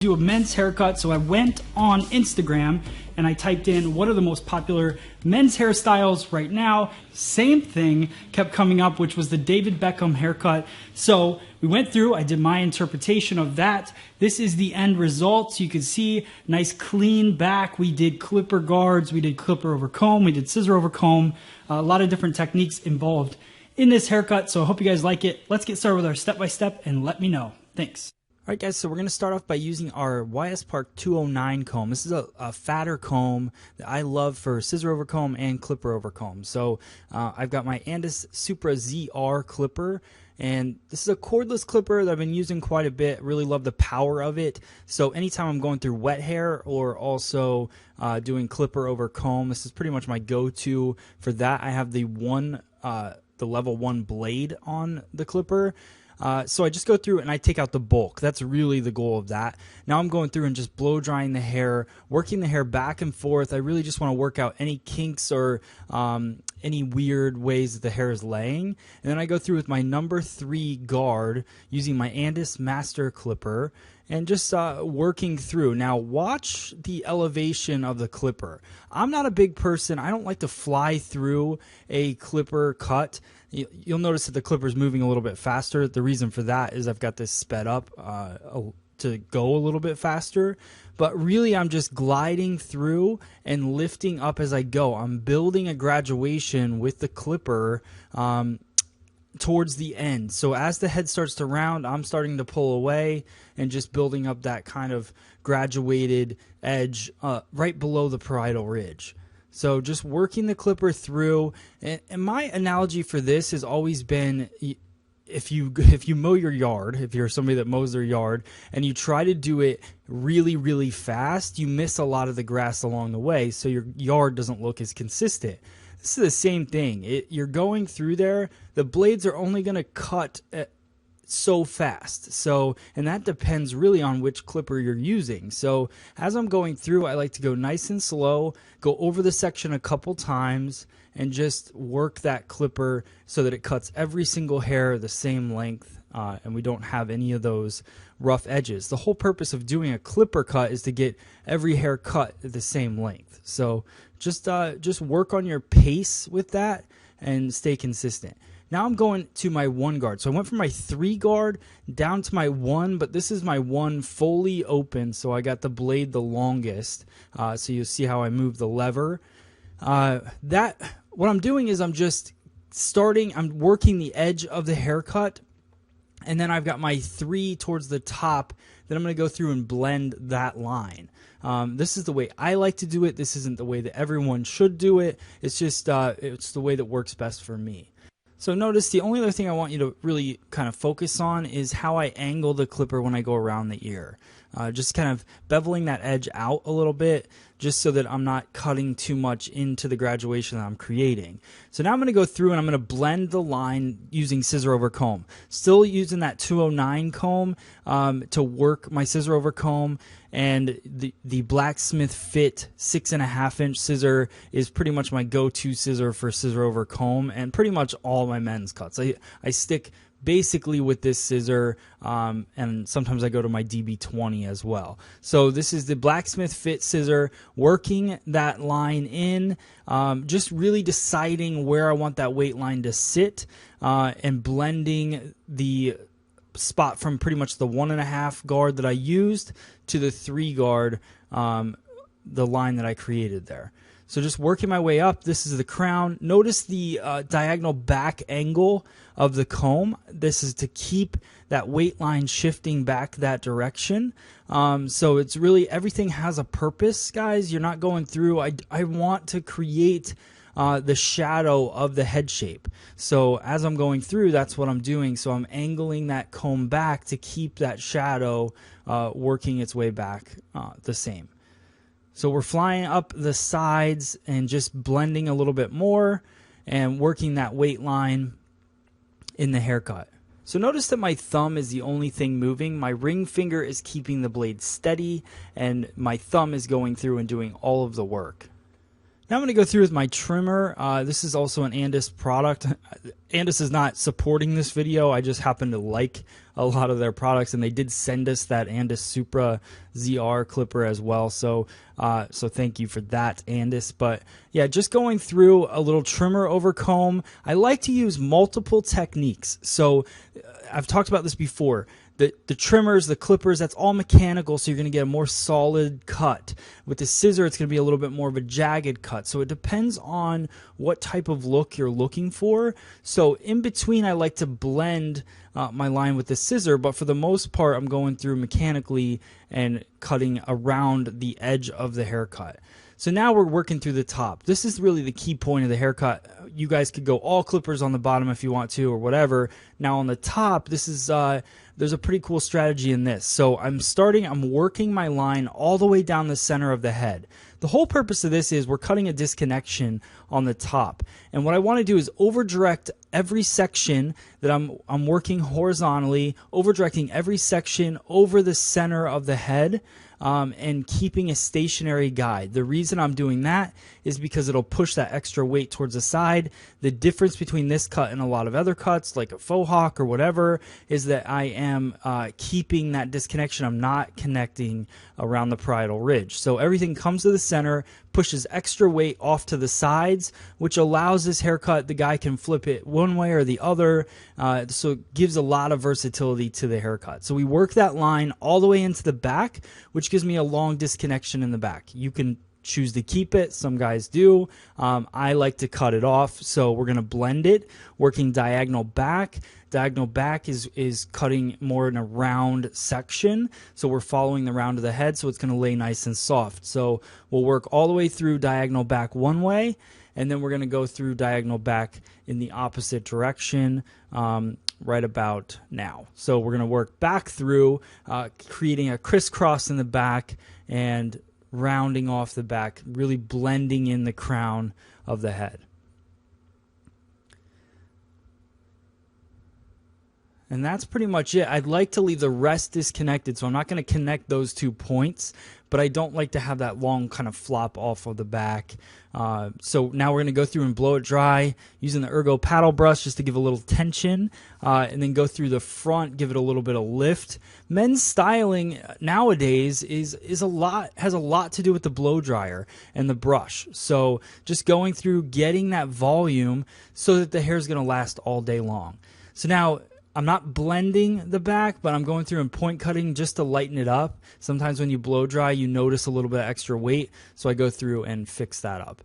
Do a men's haircut, so I went on Instagram and I typed in what are the most popular men's hairstyles right now. Same thing kept coming up, which was the David Beckham haircut. So we went through, I did my interpretation of that. This is the end result. So you can see nice clean back. We did clipper guards, we did clipper over comb, we did scissor over comb. A lot of different techniques involved in this haircut. So I hope you guys like it. Let's get started with our step-by-step and let me know. Thanks. Alright guys, so we're going to start off by using our YS Park 209 comb. This is a fatter comb that I love for scissor over comb and clipper over comb. So I've got my Andis Supra ZR clipper, and this is a cordless clipper that I've been using quite a bit. Really love the power of it. So anytime I'm going through wet hair or also doing clipper over comb, this is pretty much my go-to for that. I have the level 1 blade on the clipper. So I just go through and I take out the bulk. That's really the goal of that. Now I'm going through and just blow drying the hair, working the hair back and forth. I really just want to work out any kinks or any weird ways that the hair is laying. And then I go through with my number 3 guard using my Andis Master Clipper and just working through. Now watch the elevation of the clipper. I'm not a big person. I don't like to fly through a clipper cut. You'll notice that the clipper is moving a little bit faster. The reason for that is I've got this sped up to go a little bit faster. But really I'm just gliding through and lifting up as I go. I'm building a graduation with the clipper towards the end. So as the head starts to round, I'm starting to pull away and just building up that kind of graduated edge right below the parietal ridge. So just working the clipper through, and my analogy for this has always been, if you mow your yard, if you're somebody that mows their yard, and you try to do it really, really fast, you miss a lot of the grass along the way, so your yard doesn't look as consistent. This is the same thing. You're going through there, the blades are only going to cut so fast. So, and that depends really on which clipper you're using. So as I'm going through, I like to go nice and slow, go over the section a couple times, and just work that clipper so that it cuts every single hair the same length, and we don't have any of those rough edges. The whole purpose of doing a clipper cut is to get every hair cut at the same length. So just work on your pace with that and stay consistent. Now I'm going to my 1 guard. So I went from my 3 guard down to my 1, but this is my 1 fully open, so I got the blade the longest. So you'll see how I move the lever. What I'm doing is I'm working the edge of the haircut, and then I've got my 3 towards the top. Then I'm going to go through and blend that line. This is the way I like to do it. This isn't the way that everyone should do it. It's just it's the way that works best for me. So notice the only other thing I want you to really kind of focus on is how I angle the clipper when I go around the ear. Just kind of beveling that edge out a little bit just so that I'm not cutting too much into the graduation that I'm creating. So now I'm going to go through and I'm going to blend the line using scissor over comb. Still using that 209 comb to work my scissor over comb, and the Blacksmith Fit 6.5 inch scissor is pretty much my go-to scissor for scissor over comb and pretty much all my men's cuts. I stick basically with this scissor, and sometimes I go to my DB20 as well. So this is the Blacksmith Fit scissor, working that line in, just really deciding where I want that weight line to sit, and blending the spot from pretty much the 1.5 guard that I used to the 3 guard, the line that I created there. So just working my way up. This is the crown. Notice the diagonal back angle of the comb. This is to keep that weight line shifting back that direction. So it's really, everything has a purpose, guys. You're not going through. I want to create the shadow of the head shape. So as I'm going through, that's what I'm doing. So I'm angling that comb back to keep that shadow working its way back the same. So we're flying up the sides and just blending a little bit more and working that weight line in the haircut. So notice that my thumb is the only thing moving. My ring finger is keeping the blade steady, and my thumb is going through and doing all of the work. Now I'm going to go through with my trimmer. This is also an Andis product. Andis is not supporting this video. I just happen to like a lot of their products, and they did send us that Andis Supra ZR clipper as well. So thank you for that, Andis. But yeah, just going through a little trimmer over comb. I like to use multiple techniques. So I've talked about this before. The trimmers, the clippers, that's all mechanical, so you're going to get a more solid cut. With the scissor, it's going to be a little bit more of a jagged cut. So it depends on what type of look you're looking for. So in between, I like to blend my line with the scissor, but for the most part, I'm going through mechanically and cutting around the edge of the haircut. So now we're working through the top. This is really the key point of the haircut. You guys could go all clippers on the bottom if you want to, or whatever. Now on the top, this is there's a pretty cool strategy in this. So I'm working my line all the way down the center of the head. The whole purpose of this is we're cutting a disconnection on the top. And what I want to do is over-direct every section that I'm working horizontally, over-directing every section over the center of the head. And keeping a stationary guide. The reason I'm doing that is because it'll push that extra weight towards the side. The difference between this cut and a lot of other cuts, like a faux hawk or whatever, is that I am keeping that disconnection. I'm not connecting around the parietal ridge. So everything comes to the center, pushes extra weight off to the sides, which allows this haircut, the guy can flip it one way or the other, so it gives a lot of versatility to the haircut. So we work that line all the way into the back, which gives me a long disconnection in the back. You can choose to keep it. Some guys do. I like to cut it off, so we're going to blend it, working diagonal back. Diagonal back is cutting more in a round section, so we're following the round of the head, so it's going to lay nice and soft. So we'll work all the way through diagonal back one way, and then we're going to go through diagonal back in the opposite direction right about now. So we're going to work back through, creating a crisscross in the back and rounding off the back, really blending in the crown of the head. And that's pretty much it. I'd like to leave the rest disconnected, so I'm not going to connect those 2 points, but I don't like to have that long kind of flop off of the back. So now we're going to go through and blow it dry using the Ergo paddle brush just to give a little tension, and then go through the front, give it a little bit of lift. Men's styling nowadays has a lot to do with the blow dryer and the brush. So just going through, getting that volume so that the hair is going to last all day long. So now I'm not blending the back, but I'm going through and point cutting just to lighten it up. Sometimes when you blow dry, you notice a little bit of extra weight, so I go through and fix that up.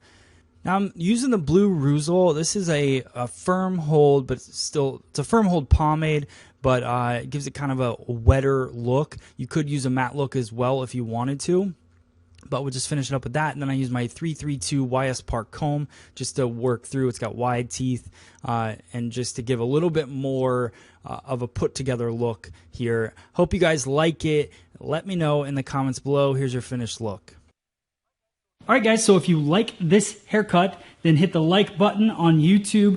Now I'm using the Blue Ruzel. This is a firm hold, but it's a firm hold pomade, but it gives it kind of a wetter look. You could use a matte look as well if you wanted to. But we'll just finish it up with that. And then I use my 332 YS Park comb just to work through. It's got wide teeth and just to give a little bit more of a put together look here. Hope you guys like it. Let me know in the comments below. Here's your finished look. All right, guys, so if you like this haircut, then hit the like button on YouTube.